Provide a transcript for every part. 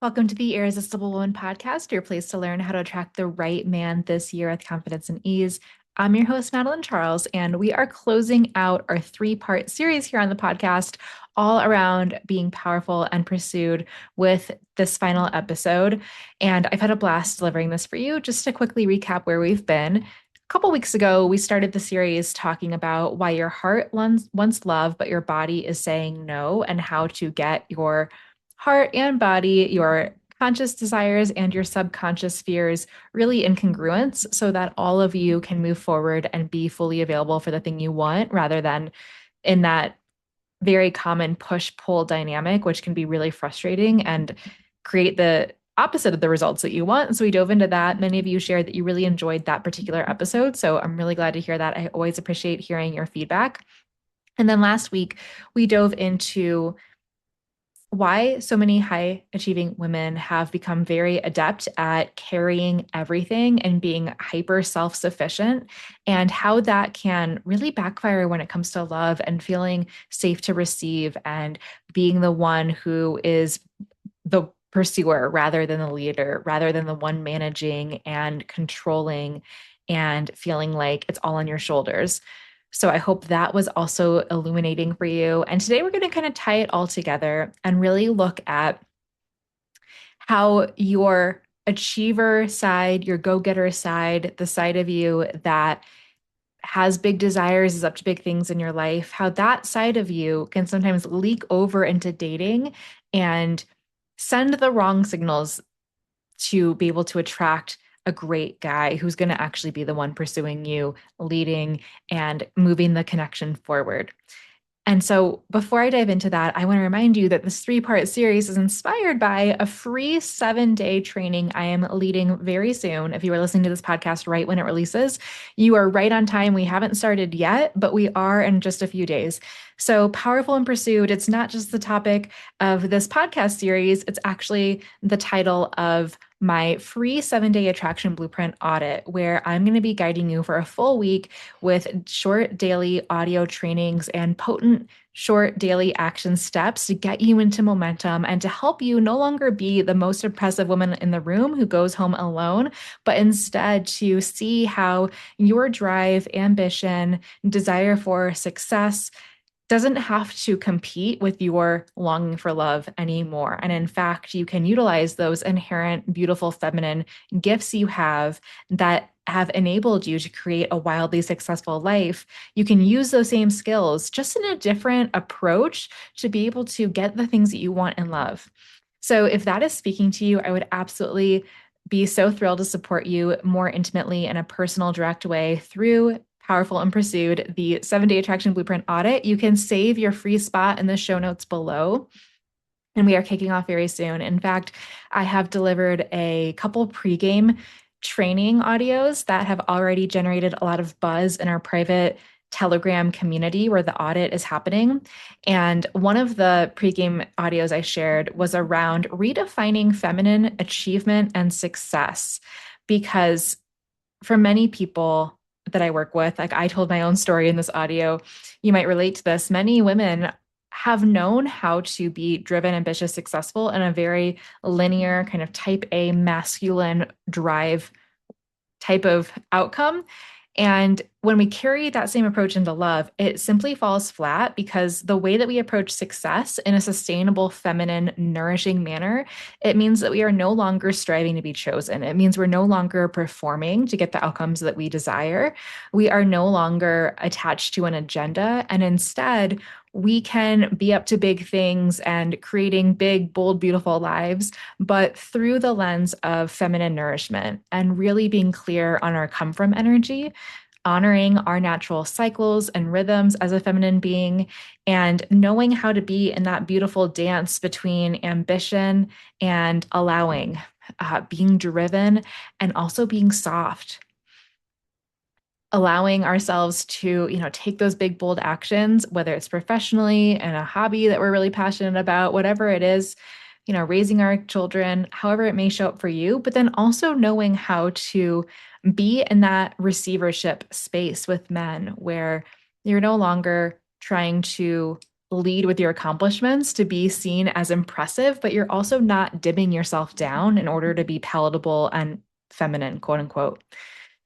Welcome to the Irresistible Woman podcast, your place to learn how to attract the right man this year with confidence and ease. I'm your host, Madeline Charles, and we are closing out our three-part series here on the podcast, all around being powerful and pursued with this final episode. And I've had a blast delivering this for you. Just to quickly recap where we've been. A couple weeks ago, we started the series talking about why your heart wants love, but your body is saying no, and how to get your heart and body, your conscious desires and your subconscious fears really in congruence so that all of you can move forward and be fully available for the thing you want rather than in that very common push-pull dynamic, which can be really frustrating and create the opposite of the results that you want. So we dove into that. Many of you shared that you really enjoyed that particular episode. So I'm really glad to hear that. I always appreciate hearing your feedback. And then last week, we dove into why so many high achieving women have become very adept at carrying everything and being hyper self sufficient, and how that can really backfire when it comes to love and feeling safe to receive and being the one who is the pursuer rather than the leader, rather than the one managing and controlling and feeling like it's all on your shoulders. So I hope that was also illuminating for you. And today we're going to kind of tie it all together and really look at how your achiever side, your go-getter side, the side of you that has big desires, is up to big things in your life, how that side of you can sometimes leak over into dating and send the wrong signals to be able to attract a great guy who's going to actually be the one pursuing you, leading, and moving the connection forward. And so before I dive into that, I want to remind you that this three-part series is inspired by a free 7-day training I am leading very soon. If you are listening to this podcast right when it releases, you are right on time. We haven't started yet, but we are in just a few days. So Powerful and Pursued, it's not just the topic of this podcast series, it's actually the title of my free 7-day Attraction Blueprint Audit, where I'm going to be guiding you for a full week with short daily audio trainings and potent short daily action steps to get you into momentum and to help you no longer be the most impressive woman in the room who goes home alone, but instead to see how your drive, ambition, desire for success doesn't have to compete with your longing for love anymore. And in fact, you can utilize those inherent, beautiful feminine gifts you have that have enabled you to create a wildly successful life. You can use those same skills just in a different approach to be able to get the things that you want in love. So if that is speaking to you, I would absolutely be so thrilled to support you more intimately in a personal, direct way through Powerful and Pursued, the 7-day Attraction Blueprint Audit. You can save your free spot in the show notes below. And we are kicking off very soon. In fact, I have delivered a couple pregame training audios that have already generated a lot of buzz in our private Telegram community where the audit is happening. And one of the pregame audios I shared was around redefining feminine achievement and success. Because for many people that I work with, like I told my own story in this audio, you might relate to this. Many women have known how to be driven, ambitious, successful in a very linear kind of type A masculine drive type of outcome. And when we carry that same approach into love, it simply falls flat because the way that we approach success in a sustainable, feminine, nourishing manner, it means that we are no longer striving to be chosen. It means we're no longer performing to get the outcomes that we desire. We are no longer attached to an agenda. And instead, we can be up to big things and creating big, bold, beautiful lives, but through the lens of feminine nourishment and really being clear on our come from energy, honoring our natural cycles and rhythms as a feminine being, and knowing how to be in that beautiful dance between ambition and allowing, being driven and also being soft, allowing ourselves to, take those big, bold actions, whether it's professionally and a hobby that we're really passionate about, whatever it is, raising our children, however it may show up for you, but then also knowing how to be in that receivership space with men where you're no longer trying to lead with your accomplishments to be seen as impressive, but you're also not dimming yourself down in order to be palatable and feminine, quote unquote.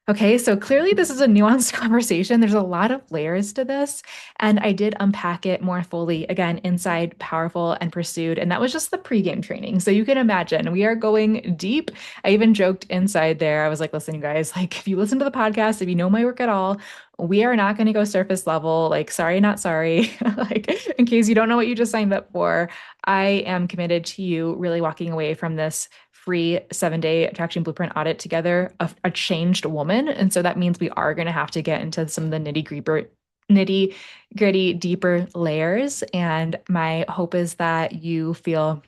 Okay, so clearly this is a nuanced conversation. There's a lot of layers to this, and I did unpack it more fully again inside Powerful and Pursued, and that was just the pregame training. So you can imagine we are going deep. I even joked inside there. I was like, listen, you guys, like if you listen to the podcast, if you know my work at all, we are not going to go surface level. Like, sorry, not sorry. Like, in case you don't know what you just signed up for, I am committed to you really walking away from this free 7-day Attraction Blueprint audit together, a changed woman. And so that means we are going to have to get into some of the nitty gritty, deeper layers. And my hope is that you feel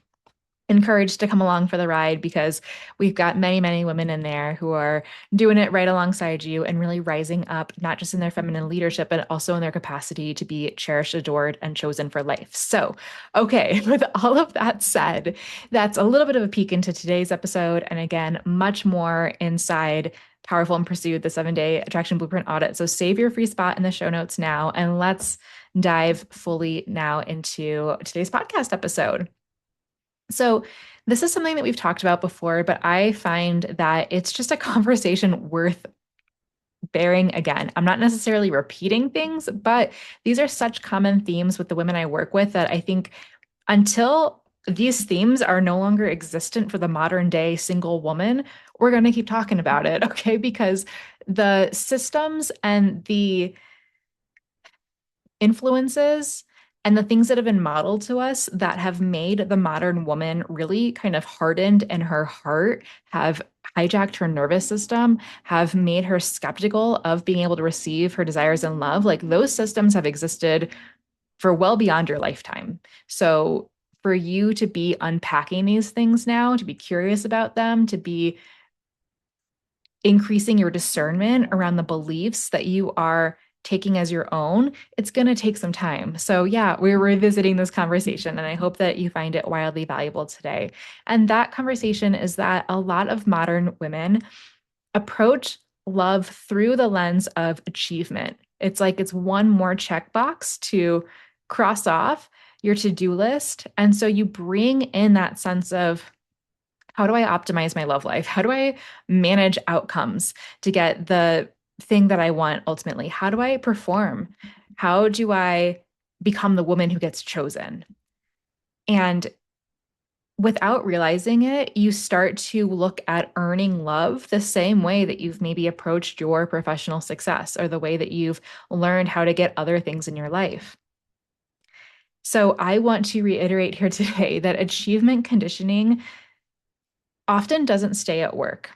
encouraged to come along for the ride because we've got many, many women in there who are doing it right alongside you and really rising up, not just in their feminine leadership, but also in their capacity to be cherished, adored, and chosen for life. So, okay, with all of that said, that's a little bit of a peek into today's episode. And again, much more inside Powerful and Pursued, the 7-day Attraction Blueprint audit. So save your free spot in the show notes now, and let's dive fully now into today's podcast episode. So, this is something that we've talked about before, but I find that it's just a conversation worth bearing again. I'm not necessarily repeating things, but these are such common themes with the women I work with that I think until these themes are no longer existent for the modern day single woman, we're going to keep talking about it, okay? Because the systems and the influences and the things that have been modeled to us that have made the modern woman really kind of hardened in her heart, have hijacked her nervous system, have made her skeptical of being able to receive her desires and love, like those systems have existed for well beyond your lifetime. So for you to be unpacking these things now, to be curious about them, to be increasing your discernment around the beliefs that you are taking as your own, it's going to take some time. So, yeah, we're revisiting this conversation, and I hope that you find it wildly valuable today. And that conversation is that a lot of modern women approach love through the lens of achievement. It's like it's one more checkbox to cross off your to-do list. And so you bring in that sense of, how do I optimize my love life? How do I manage outcomes to get the thing that I want ultimately? How do I perform? How do I become the woman who gets chosen? And without realizing it, you start to look at earning love the same way that you've maybe approached your professional success or the way that you've learned how to get other things in your life. So I want to reiterate here today that achievement conditioning often doesn't stay at work.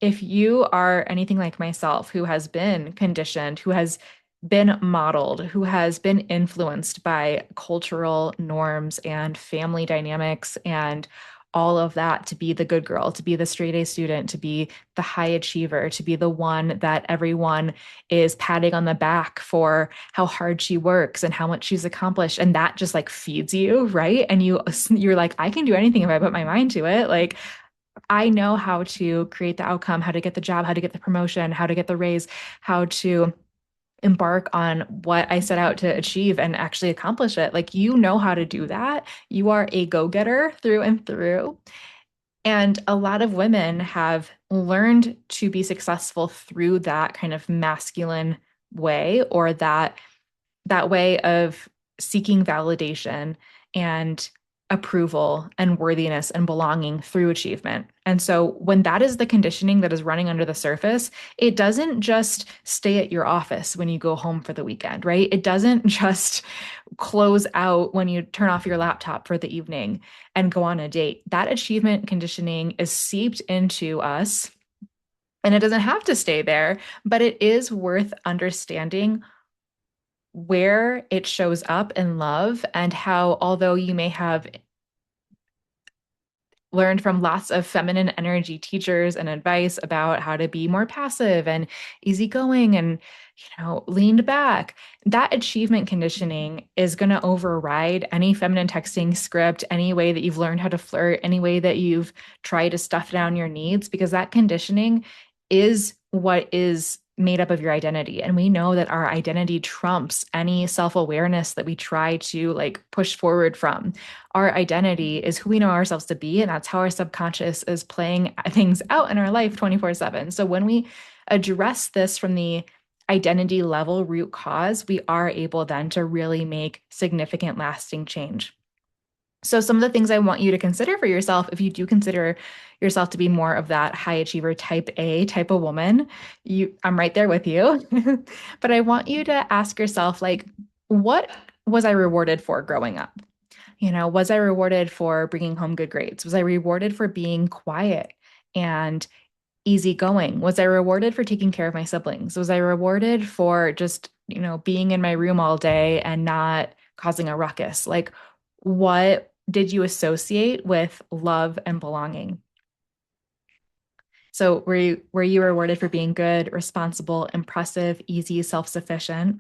If you are anything like myself, who has been conditioned, who has been modeled, who has been influenced by cultural norms and family dynamics and all of that to be the good girl, to be the straight A student, to be the high achiever, to be the one that everyone is patting on the back for how hard she works and how much she's accomplished. And that just like feeds you, right? And you're like, I can do anything if I put my mind to it. Like, I know how to create the outcome, how to get the job, how to get the promotion, how to get the raise, how to embark on what I set out to achieve and actually accomplish it. Like, you know how to do that. You are a go-getter through and through. And a lot of women have learned to be successful through that kind of masculine way, or that way of seeking validation and approval and worthiness and belonging through achievement. And so when that is the conditioning that is running under the surface, it doesn't just stay at your office when you go home for the weekend, right? It doesn't just close out when you turn off your laptop for the evening and go on a date. That achievement conditioning is seeped into us, and it doesn't have to stay there, but it is worth understanding where it shows up in love and how, although you may have learned from lots of feminine energy teachers and advice about how to be more passive and easygoing and, leaned back, that achievement conditioning is going to override any feminine texting script, any way that you've learned how to flirt, any way that you've tried to stuff down your needs, because that conditioning is what is made up of your identity. And we know that our identity trumps any self-awareness that we try to like push forward from. Our identity is who we know ourselves to be, and that's how our subconscious is playing things out in our life 24/7. So when we address this from the identity level root cause, we are able then to really make significant lasting change. So some of the things I want you to consider for yourself, if you do consider yourself to be more of that high achiever type A type of woman, I'm right there with you. But I want you to ask yourself, like, what was I rewarded for growing up? Was I rewarded for bringing home good grades? Was I rewarded for being quiet and easygoing? Was I rewarded for taking care of my siblings? Was I rewarded for just, being in my room all day and not causing a ruckus? Like, what did you associate with love and belonging? So were you rewarded for being good, responsible, impressive, easy, self-sufficient?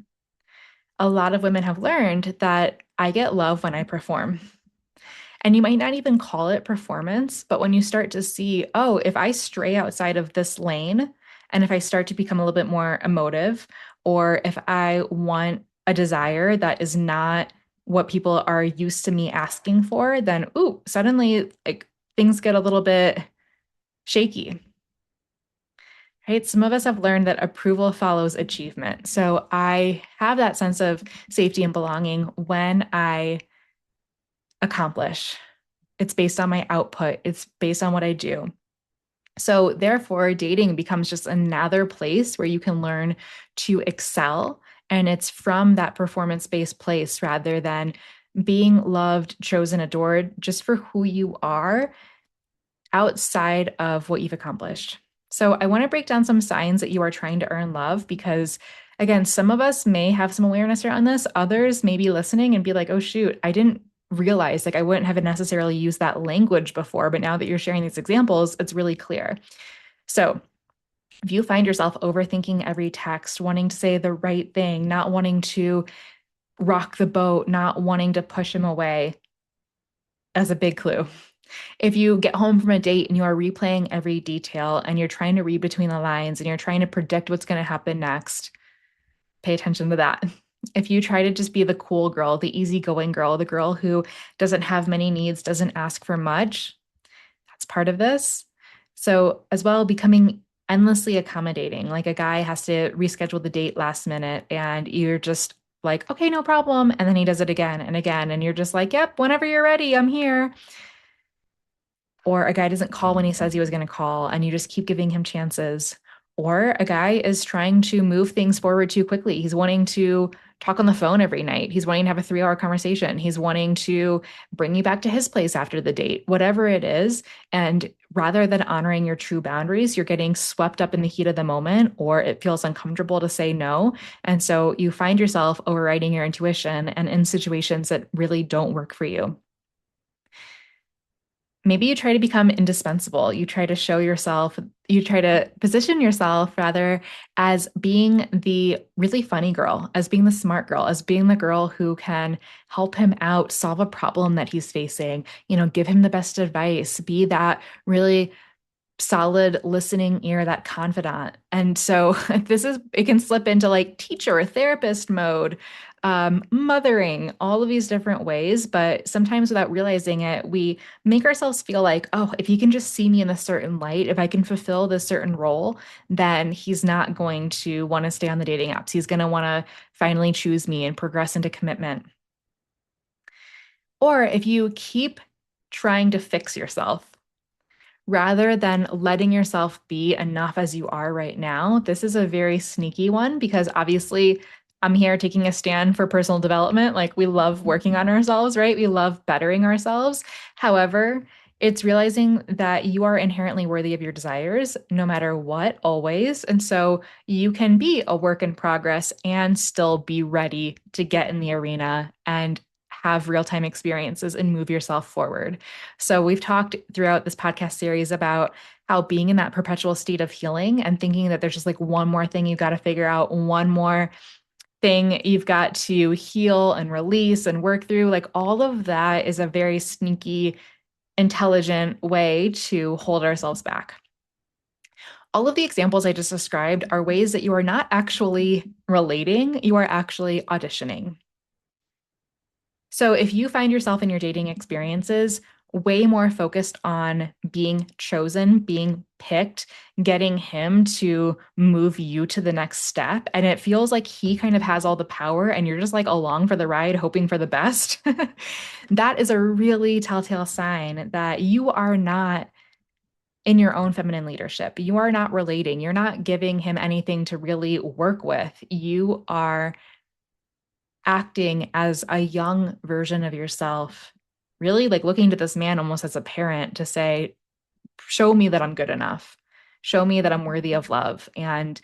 A lot of women have learned that I get love when I perform. And you might not even call it performance, but when you start to see, oh, if I stray outside of this lane and if I start to become a little bit more emotive, or if I want a desire that is not what people are used to me asking for, then, ooh, suddenly like things get a little bit shaky. Right? Some of us have learned that approval follows achievement. So I have that sense of safety and belonging when I accomplish. It's based on my output, it's based on what I do. So, therefore, dating becomes just another place where you can learn to excel. And it's from that performance based place rather than being loved, chosen, adored just for who you are outside of what you've accomplished. So, I want to break down some signs that you are trying to earn love because, again, some of us may have some awareness around this. Others may be listening and be like, oh, shoot, I didn't realize, like, I wouldn't have necessarily used that language before. But now that you're sharing these examples, it's really clear. So, if you find yourself overthinking every text, wanting to say the right thing, not wanting to rock the boat, not wanting to push him away, as a big clue. If you get home from a date and you are replaying every detail and you're trying to read between the lines and you're trying to predict what's going to happen next, pay attention to that. If you try to just be the cool girl, the easygoing girl, the girl who doesn't have many needs, doesn't ask for much, that's part of this. So, as well, becoming endlessly accommodating. Like a guy has to reschedule the date last minute and you're just like, okay, no problem. And then he does it again and again. And you're just like, yep, whenever you're ready, I'm here. Or a guy doesn't call when he says he was going to call and you just keep giving him chances. Or a guy is trying to move things forward too quickly. He's wanting to talk on the phone every night. He's wanting to have a 3-hour conversation. He's wanting to bring you back to his place after the date, whatever it is. And rather than honoring your true boundaries, you're getting swept up in the heat of the moment, or it feels uncomfortable to say no. And so you find yourself overriding your intuition and in situations that really don't work for you. Maybe you try to become indispensable. You try to show yourself, you try to position yourself rather as being the really funny girl, as being the smart girl, as being the girl who can help him out, solve a problem that he's facing, give him the best advice, be that really solid listening ear, that confidant. And so it can slip into like teacher or therapist mode, mothering, all of these different ways. But sometimes without realizing it, we make ourselves feel like, oh, if he can just see me in a certain light, if I can fulfill this certain role, then he's not going to want to stay on the dating apps. He's going to want to finally choose me and progress into commitment. Or if you keep trying to fix yourself, rather than letting yourself be enough as you are right now. This is a very sneaky one because obviously I'm here taking a stand for personal development. Like we love working on ourselves, right? We love bettering ourselves. However, it's realizing that you are inherently worthy of your desires no matter what, always. And so you can be a work in progress and still be ready to get in the arena and have real time experiences and move yourself forward. So, we've talked throughout this podcast series about how being in that perpetual state of healing and thinking that there's just like one more thing you've got to figure out, one more thing you've got to heal and release and work through, like all of that is a very sneaky, intelligent way to hold ourselves back. All of the examples I just described are ways that you are not actually relating, you are actually auditioning. So if you find yourself in your dating experiences way more focused on being chosen, being picked, getting him to move you to the next step, and it feels like he kind of has all the power and you're just like along for the ride, hoping for the best, that is a really telltale sign that you are not in your own feminine leadership. You are not relating. You're not giving him anything to really work with. You are acting as a young version of yourself, really like looking to this man almost as a parent to say, show me that I'm good enough. Show me that I'm worthy of love. And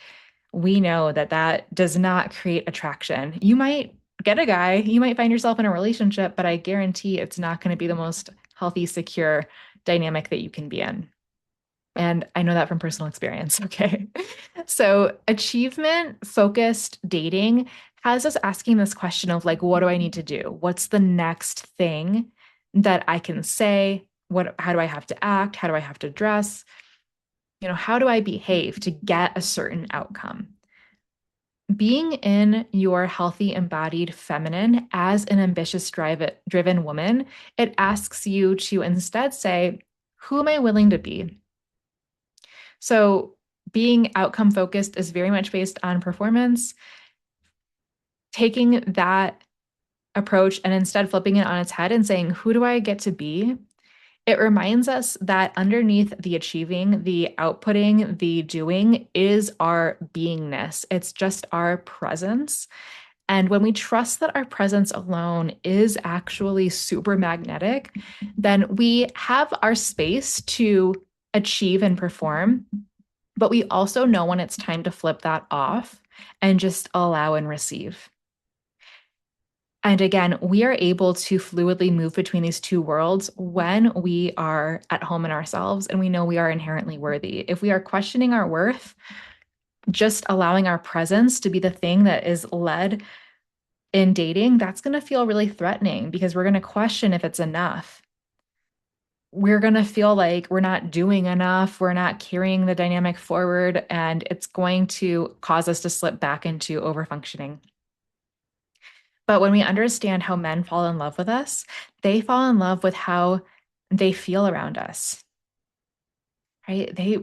we know that that does not create attraction. You might get a guy, you might find yourself in a relationship, but I guarantee it's not going to be the most healthy, secure dynamic that you can be in. And I know that from personal experience. Okay. So, achievement focused dating has us asking this question of like, what do I need to do? What's the next thing that I can say? How do I have to act? How do I have to dress? How do I behave to get a certain outcome? Being in your healthy, embodied feminine as an ambitious, driven woman, it asks you to instead say, who am I willing to be? So being outcome focused is very much based on performance. Taking that approach and instead flipping it on its head and saying, who do I get to be? It reminds us that underneath the achieving, the outputting, the doing is our beingness. It's just our presence. And when we trust that our presence alone is actually super magnetic, then we have our space to achieve and perform. But we also know when it's time to flip that off and just allow and receive. And again, we are able to fluidly move between these two worlds when we are at home in ourselves and we know we are inherently worthy. If we are questioning our worth, just allowing our presence to be the thing that is led in dating, that's going to feel really threatening because we're going to question if it's enough. We're going to feel like we're not doing enough, we're not carrying the dynamic forward, and it's going to cause us to slip back into overfunctioning. But when we understand how men fall in love with us, they fall in love with how they feel around us, right? They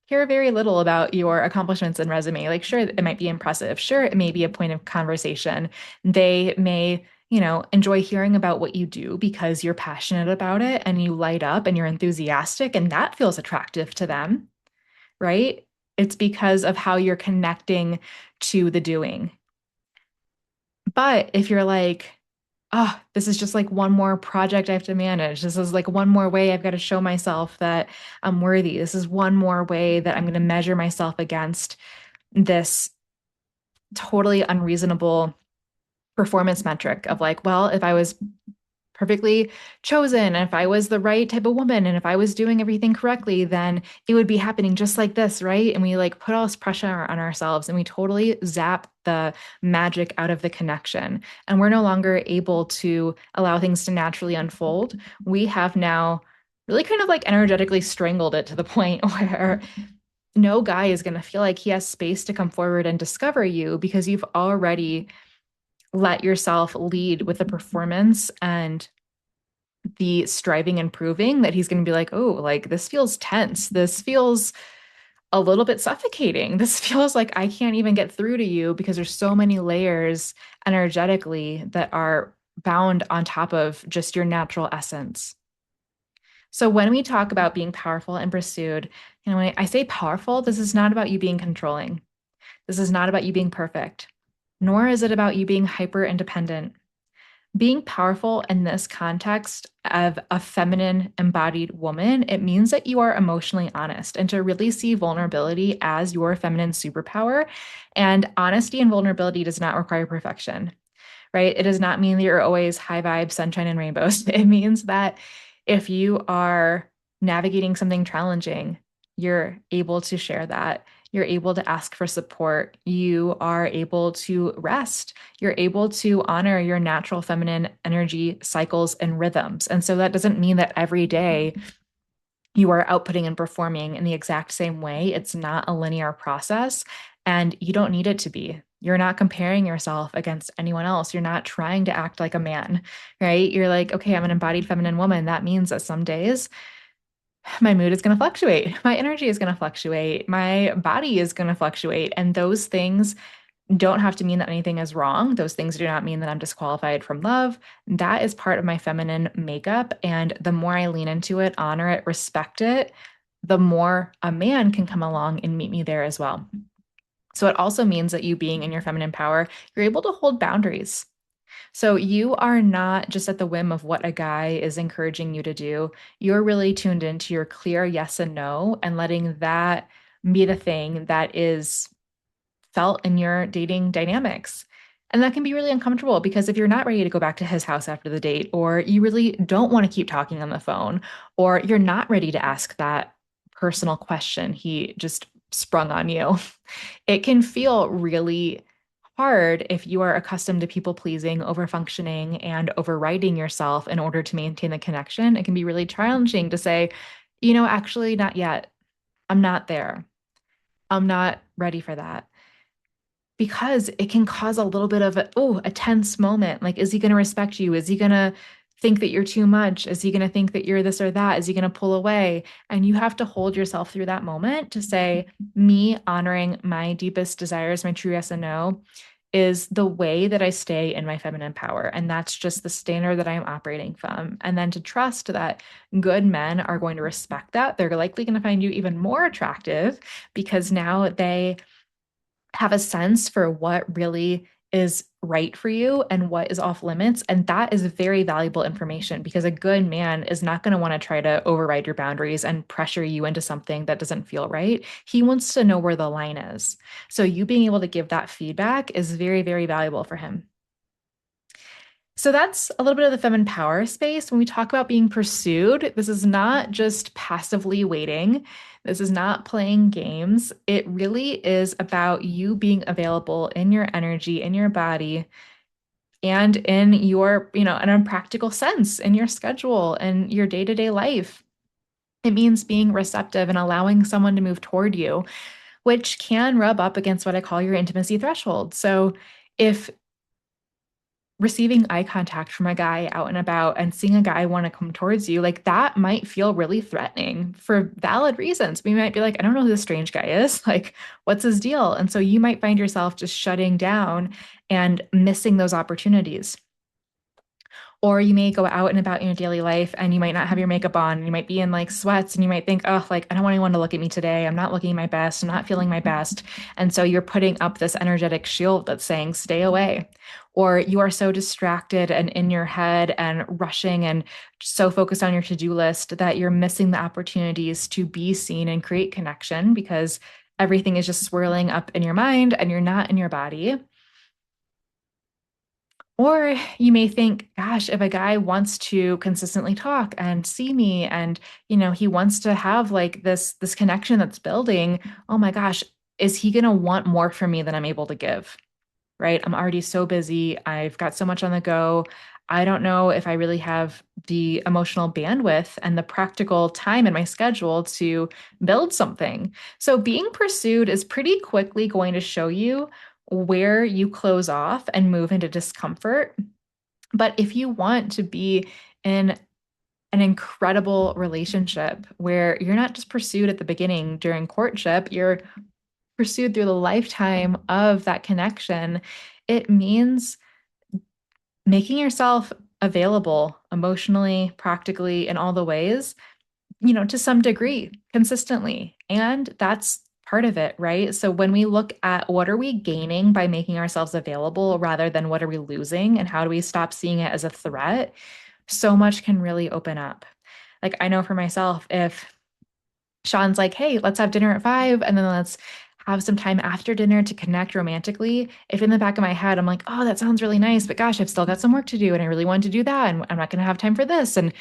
care very little about your accomplishments and resume. Like, sure, it might be impressive. Sure, it may be a point of conversation. They may, enjoy hearing about what you do because you're passionate about it and you light up and you're enthusiastic, and that feels attractive to them, right? It's because of how you're connecting to the doing. But if you're like, oh, this is just like one more project I have to manage. This is like one more way I've got to show myself that I'm worthy. This is one more way that I'm going to measure myself against this totally unreasonable performance metric of like, well, if I was perfectly chosen, and if I was the right type of woman, and if I was doing everything correctly, then it would be happening just like this, right? And we like put all this pressure on ourselves and we totally zap the magic out of the connection. And we're no longer able to allow things to naturally unfold. We have now really kind of like energetically strangled it to the point where no guy is going to feel like he has space to come forward and discover you because you've already let yourself lead with the performance and the striving and proving that he's going to be like, oh, like this feels tense. This feels a little bit suffocating. This feels like I can't even get through to you because there's so many layers energetically that are bound on top of just your natural essence. So when we talk about being powerful and pursued, when I say powerful, this is not about you being controlling. This is not about you being perfect, nor is it about you being hyper independent. Being powerful in this context of a feminine embodied woman, it means that you are emotionally honest and to really see vulnerability as your feminine superpower. And honesty and vulnerability does not require perfection, right? It does not mean that you're always high vibe, sunshine, and rainbows. It means that if you are navigating something challenging, you're able to share that. You're able to ask for support. You are able to rest. You're able to honor your natural feminine energy cycles and rhythms. And so that doesn't mean that every day You are outputting and performing in the exact same way. It's not a linear process, and you don't need it to be. You're not comparing yourself against anyone else. You're not trying to act like a man, right? You're like, okay, I'm an embodied feminine woman. That means that some days my mood is going to fluctuate. My energy is going to fluctuate. My body is going to fluctuate. And those things don't have to mean that anything is wrong. Those things do not mean that I'm disqualified from love. That is part of my feminine makeup. And the more I lean into it, honor it, respect it, the more a man can come along and meet me there as well. So it also means that you being in your feminine power, you're able to hold boundaries. So you are not just at the whim of what a guy is encouraging you to do. You're really tuned into your clear yes and no and letting that be the thing that is felt in your dating dynamics. And that can be really uncomfortable because if you're not ready to go back to his house after the date, or you really don't want to keep talking on the phone, or you're not ready to ask that personal question he just sprung on you, it can feel really hard if you are accustomed to people pleasing, over functioning, and overriding yourself in order to maintain the connection. It can be really challenging to say, actually, not yet. I'm not there. I'm not ready for that because it can cause a little bit of a tense moment. Like, is he going to respect you? Is he going to think that you're too much? Is he going to think that you're this or that? Is he going to pull away? And you have to hold yourself through that moment to say, me honoring my deepest desires, my true yes and no, is the way that I stay in my feminine power. And that's just the standard that I'm operating from. And then to trust that good men are going to respect that. They're likely going to find you even more attractive because now they have a sense for what really is right for you and what is off limits. And that is very valuable information because a good man is not going to want to try to override your boundaries and pressure you into something that doesn't feel right. He wants to know where the line is. So you being able to give that feedback is very, very valuable for him. So that's a little bit of the feminine power space. When we talk about being pursued, this is not just passively waiting. This is not playing games. It really is about you being available in your energy, in your body, and in your, in a practical sense, in your schedule and your day-to-day life. It means being receptive and allowing someone to move toward you, which can rub up against what I call your intimacy threshold. So if receiving eye contact from a guy out and about and seeing a guy want to come towards you, like that might feel really threatening for valid reasons. We might be like, I don't know who this strange guy is. Like, what's his deal? And so you might find yourself just shutting down and missing those opportunities. Or you may go out and about in your daily life and you might not have your makeup on. And you might be in like sweats and you might think, oh, like, I don't want anyone to look at me today. I'm not looking my best. I'm not feeling my best. And so you're putting up this energetic shield that's saying, stay away. Or you are so distracted and in your head and rushing and so focused on your to-do list that you're missing the opportunities to be seen and create connection because everything is just swirling up in your mind and you're not in your body. Or you may think, gosh, if a guy wants to consistently talk and see me and, he wants to have like this connection that's building, oh my gosh, is he going to want more from me than I'm able to give? Right? I'm already so busy. I've got so much on the go. I don't know if I really have the emotional bandwidth and the practical time in my schedule to build something. So being pursued is pretty quickly going to show you where you close off and move into discomfort. But if you want to be in an incredible relationship where you're not just pursued at the beginning during courtship, you're pursued through the lifetime of that connection, it means making yourself available emotionally, practically, in all the ways, to some degree, consistently. And that's part of it, right? So when we look at what are we gaining by making ourselves available rather than what are we losing and how do we stop seeing it as a threat, so much can really open up. Like I know for myself, if Sean's like, hey, let's have dinner at 5 and then let's have some time after dinner to connect romantically. If in the back of my head, I'm like, oh, that sounds really nice, but gosh, I've still got some work to do and I really want to do that. And I'm not going to have time for this. And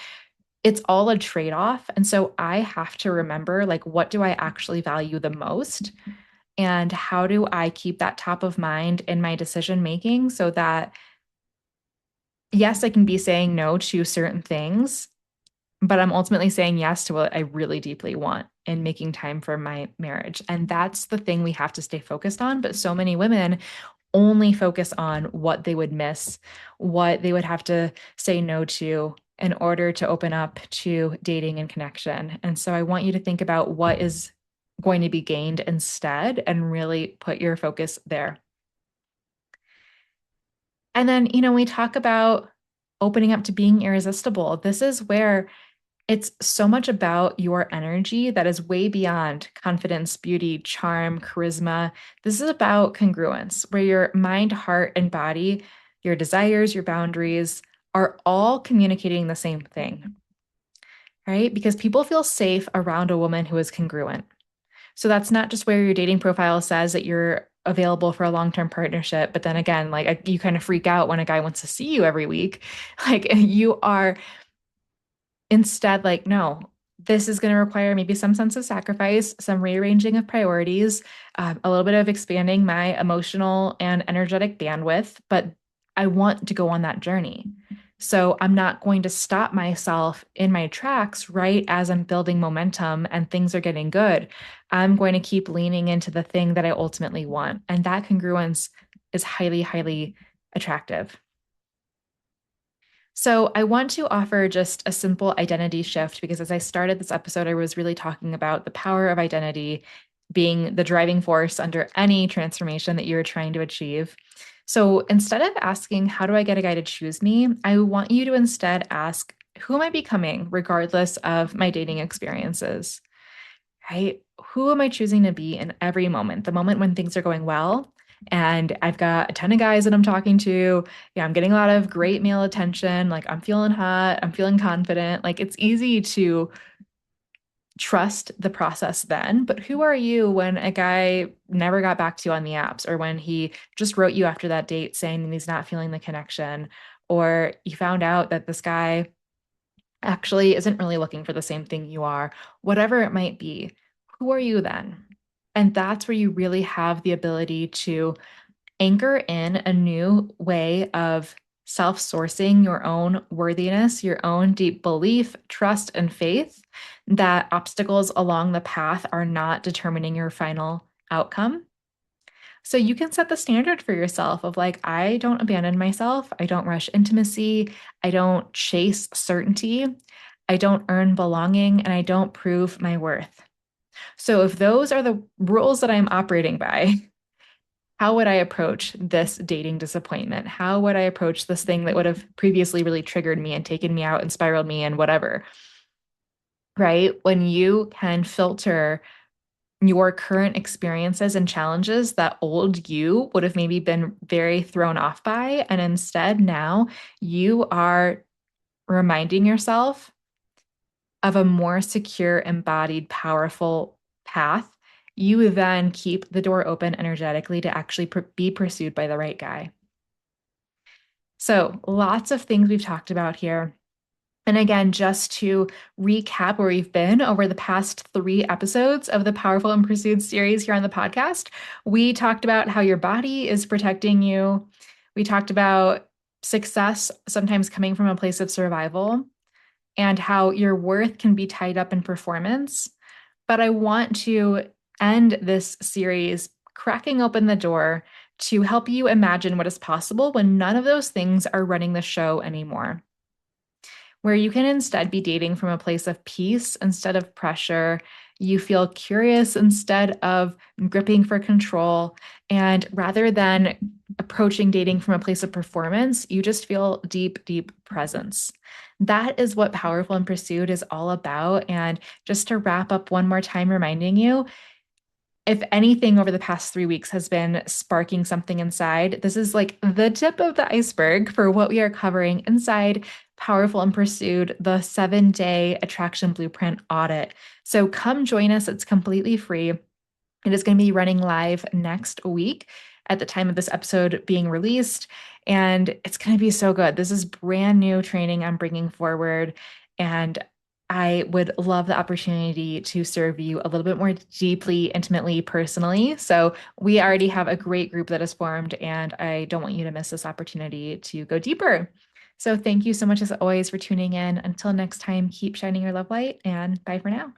it's all a trade-off. And so I have to remember, like, what do I actually value the most? And how do I keep that top of mind in my decision making so that, yes, I can be saying no to certain things, but I'm ultimately saying yes to what I really deeply want and making time for my marriage. And that's the thing we have to stay focused on. But so many women only focus on what they would miss, what they would have to say no to in order to open up to dating and connection. And so I want you to think about what is going to be gained instead and really put your focus there. And then, we talk about opening up to being irresistible. This is where it's so much about your energy that is way beyond confidence, beauty, charm, charisma. This is about congruence, where your mind, heart, and body, your desires, your boundaries are all communicating the same thing, right? Because people feel safe around a woman who is congruent. So that's not just where your dating profile says that you're available for a long-term partnership, but then again, like you kind of freak out when a guy wants to see you every week. Like you are instead like, no, this is going to require maybe some sense of sacrifice, some rearranging of priorities, a little bit of expanding my emotional and energetic bandwidth, but I want to go on that journey. So I'm not going to stop myself in my tracks right as I'm building momentum and things are getting good. I'm going to keep leaning into the thing that I ultimately want. And that congruence is highly, highly attractive. So, I want to offer just a simple identity shift because as I started this episode, I was really talking about the power of identity being the driving force under any transformation that you're trying to achieve. So, instead of asking, how do I get a guy to choose me? I want you to instead ask, who am I becoming, regardless of my dating experiences? Right? Who am I choosing to be in every moment? The moment when things are going well, and I've got a ton of guys that I'm talking to. Yeah, I'm getting a lot of great male attention. Like I'm feeling hot, I'm feeling confident. Like it's easy to trust the process then. But who are you when a guy never got back to you on the apps or when he just wrote you after that date saying he's not feeling the connection? Or you found out that this guy actually isn't really looking for the same thing you are, whatever it might be. Who are you then? And that's where you really have the ability to anchor in a new way of self sourcing your own worthiness, your own deep belief, trust, and faith that obstacles along the path are not determining your final outcome. So you can set the standard for yourself of like, I don't abandon myself. I don't rush intimacy. I don't chase certainty. I don't earn belonging and I don't prove my worth. So if those are the rules that I'm operating by, how would I approach this dating disappointment? How would I approach this thing that would have previously really triggered me and taken me out and spiraled me and whatever? Right? When you can filter your current experiences and challenges that old you would have maybe been very thrown off by. And instead, now you are reminding yourself of a more secure, embodied, powerful path. You then keep the door open energetically to actually be pursued by the right guy. So, lots of things we've talked about here. And again, just to recap where we've been over the past 3 episodes of the Powerful and Pursued series here on the podcast, we talked about how your body is protecting you. We talked about success sometimes coming from a place of survival and how your worth can be tied up in performance. But I want to end this series cracking open the door to help you imagine what is possible when none of those things are running the show anymore, where you can instead be dating from a place of peace instead of pressure. You feel curious instead of gripping for control. And rather than approaching dating from a place of performance, you just feel deep, deep presence. That is what Powerful and Pursued is all about. And just to wrap up one more time, reminding you, if anything over the past 3 weeks has been sparking something inside, this is like the tip of the iceberg for what we are covering inside Powerful and Pursued, the 7-day Attraction Blueprint Audit. So come join us. It's completely free. It is going to be running live next week at the time of this episode being released. And it's going to be so good. This is brand new training I'm bringing forward. And I would love the opportunity to serve you a little bit more deeply, intimately, personally. So we already have a great group that is formed, and I don't want you to miss this opportunity to go deeper. So thank you so much as always for tuning in. Until next time, keep shining your love light and bye for now.